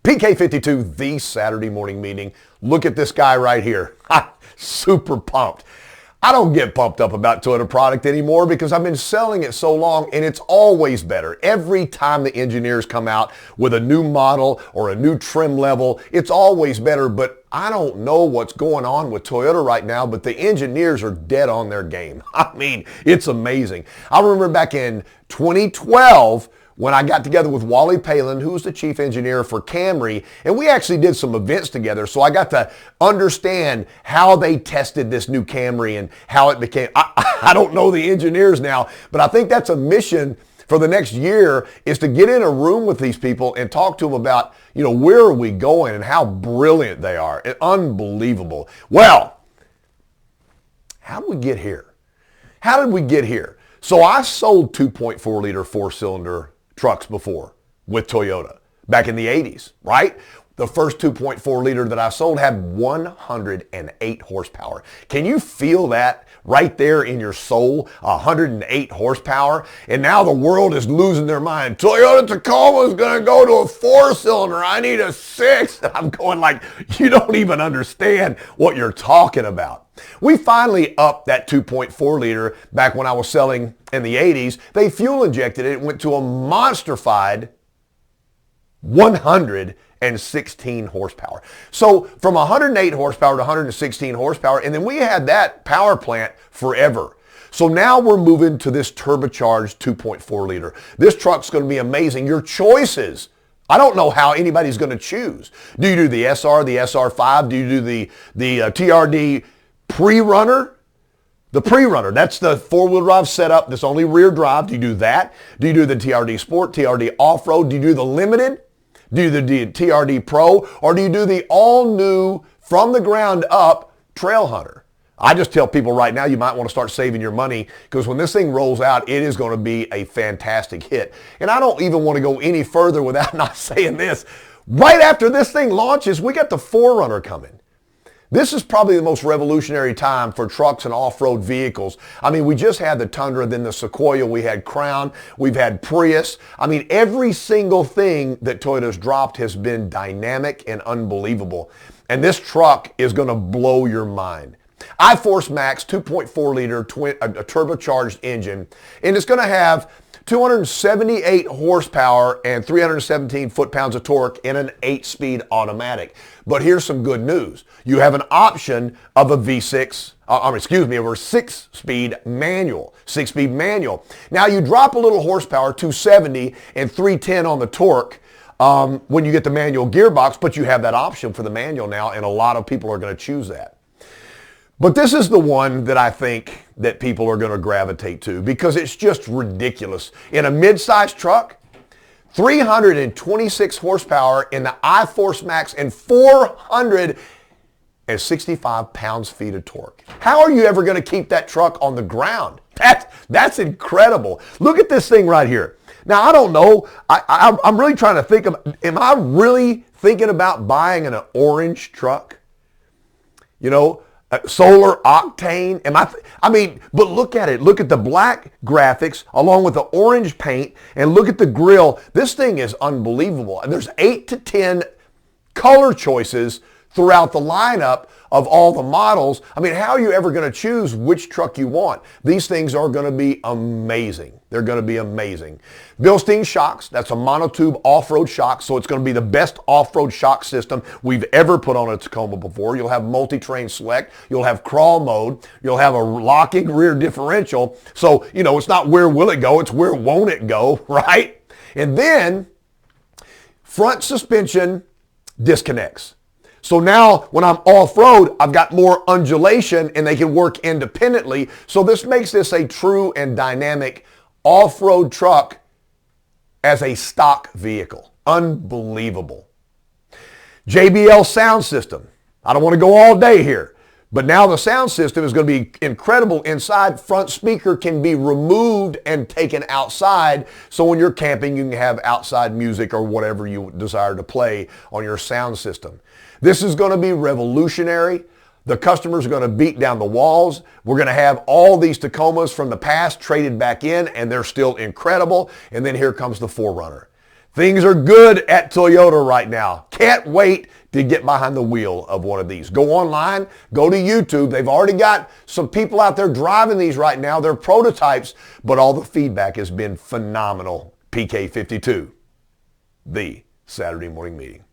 PK52, the Saturday morning meeting. Look at this guy right here. Super pumped. I don't get pumped up about Toyota product anymore because I've been selling it so long and it's always better. Every time the engineers come out with a new model or a new trim level, it's always better. But I don't know what's going on with Toyota right now, but the engineers are dead on their game. I mean, it's amazing. I remember back in 2012, when I got together with Wally Palin, who was the chief engineer for Camry, and we actually did some events together, so I got to understand how they tested this new Camry and how it became. I don't know the engineers now, but I think that's a mission for the next year, is to get in a room with these people and talk to them about, where are we going and how brilliant they are. Unbelievable. Well, how did we get here? How did we get here? So I sold 2.4 liter four-cylinder trucks before with Toyota back in the 80s, right? The first 2.4 liter that I sold had 108 horsepower. Can you feel that right there in your soul? 108 horsepower. And now the world is losing their mind. Toyota Tacoma is going to go to a four-cylinder. I need a six. And I'm going like, you don't even understand what you're talking about. We finally upped that 2.4 liter back when I was selling in the 80s. They fuel injected it. It went to a monsterfied 116 horsepower. So from 108 horsepower to 116 horsepower, and then we had that power plant forever. So now we're moving to this turbocharged 2.4 liter. This truck's going to be amazing. Your choices. I don't know how anybody's going to choose. Do you do the SR, the SR5? Do you do the TRD pre-runner? The pre-runner, that's the four-wheel drive setup that's only rear drive. Do you do that? Do you do the TRD Sport, TRD Off-Road? Do you do the Limited? Do you do the TRD Pro? Or do you do the all-new, from the ground up, Trail Hunter? I just tell people right now, you might want to start saving your money, because when this thing rolls out, it is going to be a fantastic hit. And I don't even want to go any further without not saying this. Right after this thing launches, we got the 4Runner coming. This is probably the most revolutionary time for trucks and off-road vehicles. I mean, we just had the Tundra, then the Sequoia, we had Crown, we've had Prius. I mean, every single thing that Toyota's dropped has been dynamic and unbelievable. And this truck is going to blow your mind. iForce Max 2.4 liter a turbocharged engine, and it's going to have 278 horsepower and 317 foot-pounds of torque in an 8-speed automatic. But here's some good news. You have an option of a V6, of a 6-speed manual. 6-speed manual. Now you drop a little horsepower, 270 and 310 on the torque when you get the manual gearbox, but you have that option for the manual now, and a lot of people are going to choose that. But this is the one that I think that people are going to gravitate to because it's just ridiculous. In a mid-sized truck, 326 horsepower in the iForce Max and 465 pounds-feet of torque. How are you ever going to keep that truck on the ground? That's incredible. Look at this thing right here. Now, I don't know. I'm really trying to think of, am I really thinking about buying an orange truck? Solar octane. But look at it. Look at the black graphics along with the orange paint, and look at the grill. This thing is unbelievable. And there's 8 to 10 color choices throughout the lineup of all the models. I mean, how are you ever going to choose which truck you want? These things are going to be amazing. They're going to be amazing. Bilstein shocks, that's a monotube off-road shock, so it's going to be the best off-road shock system we've ever put on a Tacoma before. You'll have multi-terrain select, you'll have crawl mode, you'll have a locking rear differential. So, it's not where will it go, it's where won't it go, right? And then front suspension disconnects. So now when I'm off-road, I've got more undulation and they can work independently. So this makes this a true and dynamic off-road truck as a stock vehicle. Unbelievable. JBL sound system. I don't want to go all day here, but now the sound system is going to be incredible inside. Front speaker can be removed and taken outside. So when you're camping, you can have outside music or whatever you desire to play on your sound system. This is going to be revolutionary. The customers are going to beat down the walls. We're going to have all these Tacomas from the past traded back in, and they're still incredible. And then here comes the 4Runner. Things are good at Toyota right now. Can't wait to get behind the wheel of one of these. Go online, go to YouTube. They've already got some people out there driving these right now. They're prototypes, but all the feedback has been phenomenal. PK52, the Saturday Morning Meeting.